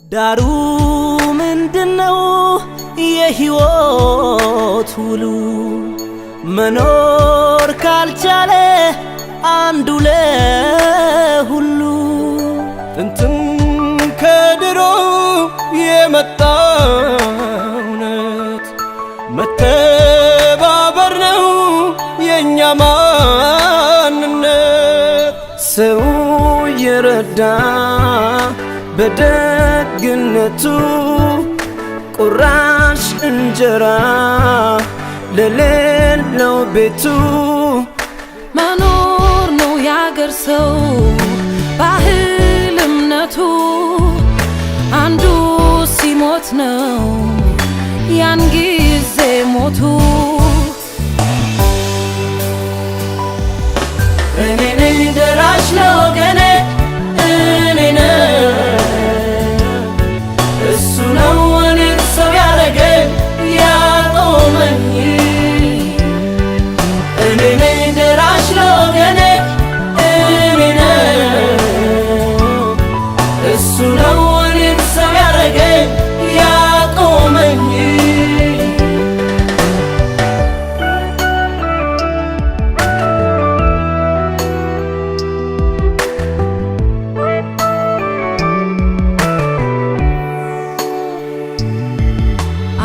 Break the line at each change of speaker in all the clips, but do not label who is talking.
ዳሩ ምንድነው የህይወት ውሉ መኖር ካልቻለ አንዱ ለሁሉ ጥንትም ከድሮ የመጣ እውነት መተባበር ነው የኛ ማንነት ሰው የረዳ በደግነቱ ቁራሽ እንጀራ ለሌለው ቤቱ
መኖር ነው ያገር ሰው ባህል እምነቱ አንዱ ሲሞት ነው ያን ጊዜ ሞቱ
እኔ ነኝ ደራሽ ለወገኔ እኔ ነኝ እሱ ነው እኔን ሰው ያረገኝ ያቆመኝ እኔ ነኝ ደራሽ ለወገኔ እኔ ነኝ እሱ ነው እኔን ሰው ያረገኝ ያቆመኝ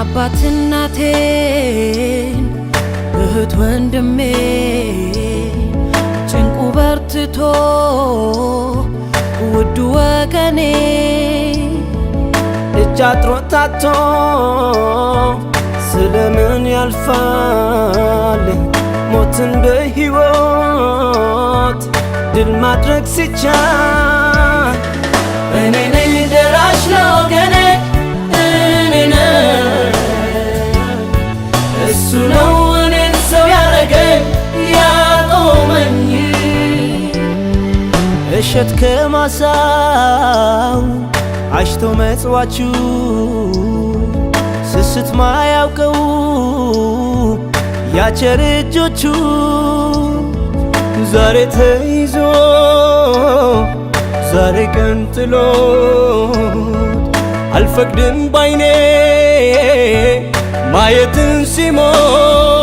አባት እናቴን እህት ወንድሜ ጭንቁ በርትቶ ውዱ ወገኔ
እጅ አጥሮ ታቶ ስለምን ያልፋል ሞትን በሕይወት ድል ማድረግ ሲቻል እኔ ነኝ ደራሽ ለወገኔ እኔ ነኝ እሱ ነው እኔን ሰው ያረገኝ ያቆመኝ እሸት ከማሳው አሽቶ መጽዋቹ ስስት ማያውቀው ያቸር እጆቹ ዛሬ ተይዞ ዛሬ ቀንጥሎት አልፈቅድም ባይኔ ማየትን ሲሞት